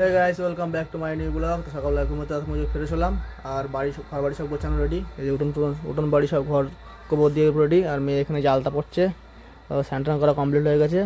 Hey guys, welcome back to my new blog. তো সকালবেলা ঘুমোতে ঘুমিয়ে ফিরে এলাম। আর ঘর বাড়ি সব গোছানো রেডি। এই যে উঠোন বাড়ি সব ঘর গোবর দিয়ে রেডি। আর মেয়ে এখানে জালটা পড়ছে। স্নান করা কমপ্লিট হয়ে গেছে।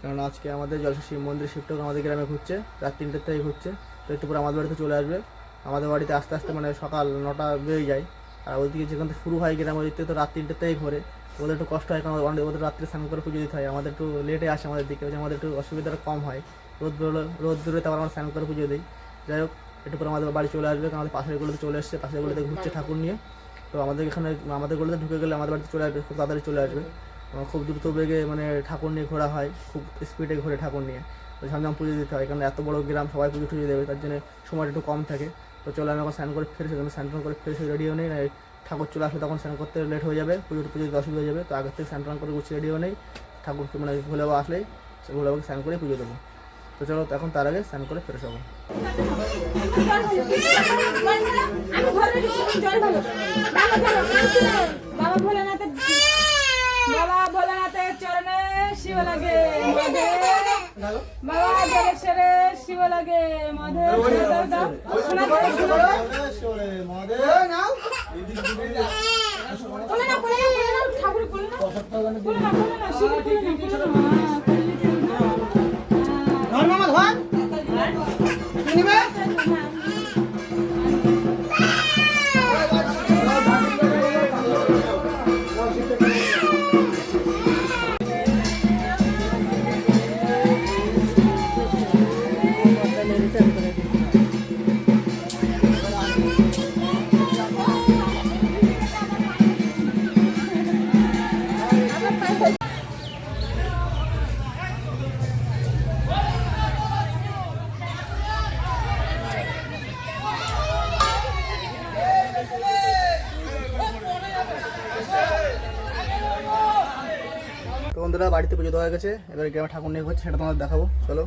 কারণ আজকে আমাদের জলসা শিব মন্দির শিবটাকে আমাদের গ্রামে ঘুরছে, রাত 3টের থেকে ঘুরছে। তো একটু পরে আমাদের বাড়িতে চলে আসবে। আমাদের বাড়িতে আস্তে আস্তে মানে সকাল 9টা বেজে যায়। আর ওইদিকে যেখান থেকে শুরু হয় গ্রামের ওই দিকে তো রাত 3টের থেকেই ঘোরে। ওদের একটু কষ্ট হয়, কারণ ওদের রাত্রে স্নান করে পুজো দিতে হয়। আমাদের একটু লেটে আসে, আমাদের দিকে আমাদের একটু অসুবিধাটা কম হয়। রোদ দূরে তারপর আমরা স্নান করে পুজো দিই। যাই হোক, একটু পরে আমাদের বাড়ি চলে আসবে, কারণ আমাদের পাশের গুলোতে চলে এসছে, পাশের গুলোতে ঘুরছে ঠাকুর নিয়ে। তো আমাদের এখানে আমাদের গুলোতে ঢুকে গেলে আমাদের বাড়িতে চলে আসবে, খুব তাড়াতাড়ি চলে আসবে। খুব দ্রুত বেগে মানে ঠাকুর নিয়ে ঘোরা হয়, খুব স্পিডে ঘোরে ঠাকুর নিয়ে। তো ঝামঝাম পুজো দিতে হয়, কারণ এত বড় গ্রাম, সবাই পুজো টুজো দেবে, তার জন্য সময়টা একটু কম থাকে। তো চলে আমি এখন স্নান করে ফিরেছি, আমি স্নান করে ফিরেছি, রেডিও নেই। ঠাকুর চলে আসলে তখন স্নান করতে লেট হয়ে যাবে, পুজো দিতে অসুবিধা হয়ে যাবে। তো আগের থেকে স্নান করে গুছিয়ে রেডিও নেই। ঠাকুর মানে ভোলে বাবা আসলেই ভোলে বাবাকে স্নান করে পুজো দেবো। তো চলো, এখন তার আগে স্নান করে ফিরে যাবো। বাবা ভোলানাথের চরণে শিব লাগে বাবা জলেশ্বরে শিব লাগে বন্ধুরা, বাড়িতে পুজো দেওয়া হয়ে গেছে, এবার গ্রামে ঠাকুর নিয়ে হচ্ছে, সেটা তোমাদের দেখাবো। চলো।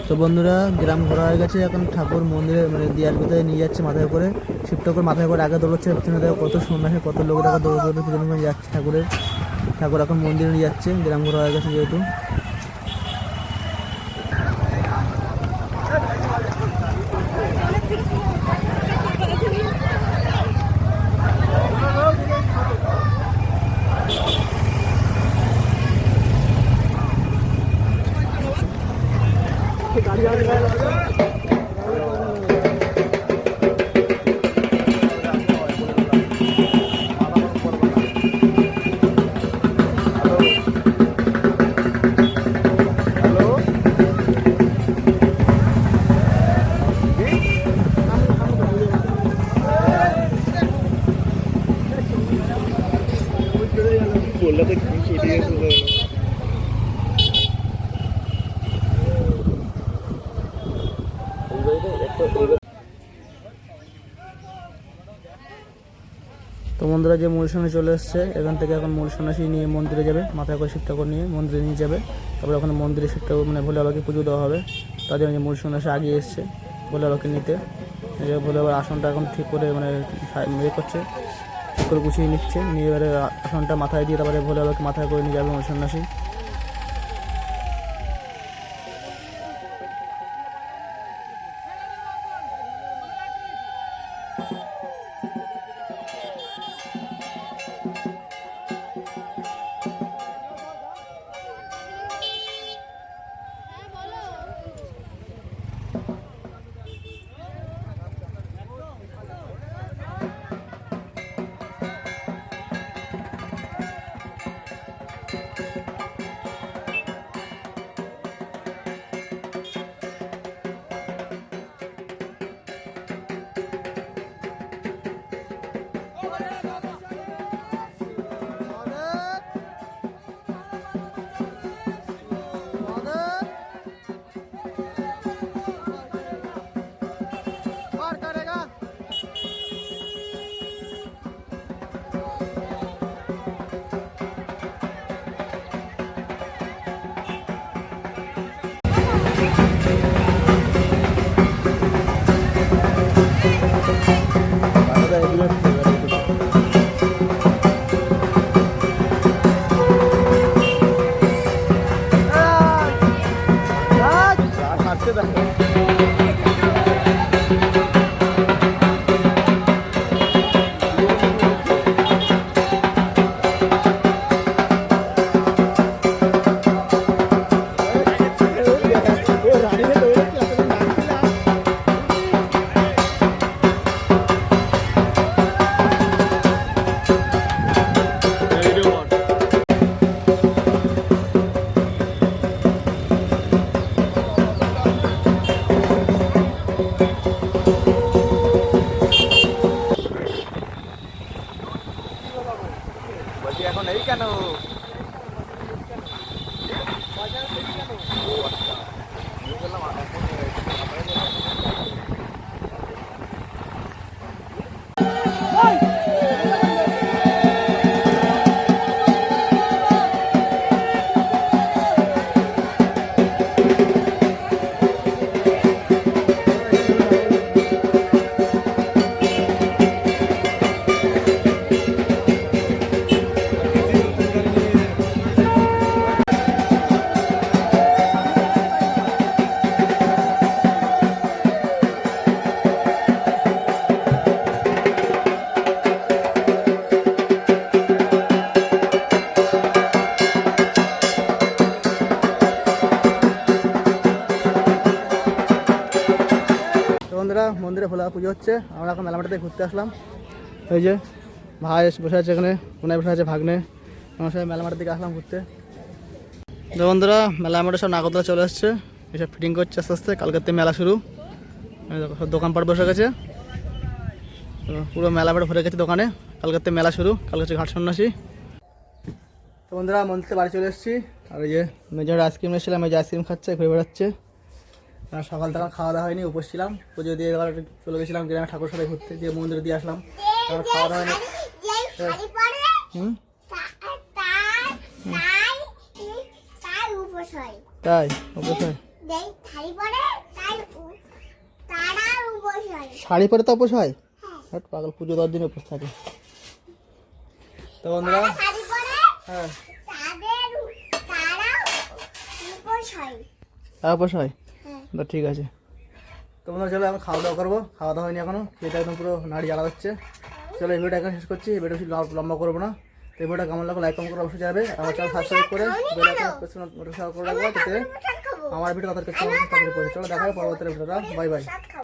তো বন্ধুরা গ্রাম ঘোরা হয়ে গেছে, এখন ঠাকুর মন্দিরে মানে দিয়ার ভিতরে নিয়ে যাচ্ছে মাথায় করে, শিব ঠাকুর মাথায় করে আগে দৌড়চ্ছে, পিছনে দেখো কত সন্ন্যাসী কত লোক দেখো দৌড় দৌড়ে পিছনে করে যাচ্ছে ঠাকুর এখন মন্দিরে নিয়ে যাচ্ছে, গ্রাম ঘোরা হয়ে গেছে যেহেতু। তো বন্ধুরা যে মূল সন্ন্যাসী চলে এসছে, এখান থেকে এখন মূল সন্ন্যাসী নিয়ে মন্দিরে যাবে, মাথায় করে শিব ঠাকুর নিয়ে মন্দিরে নিয়ে যাবে, তারপরে ওখানে মন্দিরে শিব ঠাকুর মানে ভোলে বাবাকে পুজো দেওয়া হবে। তাদের যে মূল সন্ন্যাসী আগিয়ে এসছে ভোলে বাবাকে নিতে, ভোলে বাবার আসনটা এখন ঠিক করে মানে ইয়ে করছে, ঠিক করে গুছিয়ে নিচ্ছে, নিয়ে এবারে আসনটা মাথায় দিয়ে তারপরে ভোলে বাবাকে মাথায় করে নিয়ে যাবে মূল সন্ন্যাসী। মন্দিরে ভোলা পুজো হচ্ছে, আমরা এখন মেলামাটাতে ঘুরতে আসলাম। ওই যে ভাই বসে আছে এখানে, কোনায় বসে আছে ভাগ্নে, আমার সাথে মেলামাটার দিকে আসলাম ঘুরতে। তো বন্ধুরা মেলামাটা সব নাগরদোলা চলে আসছে, এসব ফিটিং করছে আস্তে আস্তে, কালকের থেকে মেলা শুরু। এই দেখো সব দোকানপাট বসে গেছে, তো পুরো মেলা পেটে ভরে গেছে দোকানে। কালকে মেলা শুরু, কালকে হচ্ছে ঘাট সন্ন্যাসী। তো বন্ধুরা মন্দির থেকে বাড়ি চলে এসেছি, আর এই যে মেজর আইসক্রিম এসেছিলাম, এই যে আইসক্রিম খাচ্ছে, ঘুরে বেড়াচ্ছে। আর সকাল তখন খাওয়া দাওয়া হয়নি, উপোস ছিলাম। পুজো দিয়ে এবার চলে গেছিলাম গ্রামে ঠাকুর সাথে ঘুরতে, দিয়ে মন্দিরে দিয়ে আসলাম, তারপর খাওয়া দাওয়া হয়নি। তাই উপোস হয়? শাড়ি পরে তো উপোস হয়? হ্যাঁ পাগল, পুজো 10 দিন উপোস থাকে। তো বন্ধুরা হ্যাঁ উপোস হয়, তো ঠিক আছে। তো বন্ধুরা চলো এখন খাওয়া দাওয়া করবো, খাওয়া দাওয়া হয়নি এখনো, খেতে একদম পুরো নাড়ি জ্বালা হচ্ছে। চলো এই ভিডিওটা এখন শেষ করছি, এই ভিডিও বেশি লম্বা করবো না। তো এই ভিডিওটা কেমন লাগলো লাইক কমেন্ট করে অবশ্যই জানাবে, আমার চ্যানেল সাবস্ক্রাইব করে বেল আইকন প্রেস নোটিফিকেশন করে রাখবো, যাতে আমার ভিডিও তাদের কাছে পৌঁছে। চলো দেখা হবে পরবর্তী ভিডিওটা, বাই বাই।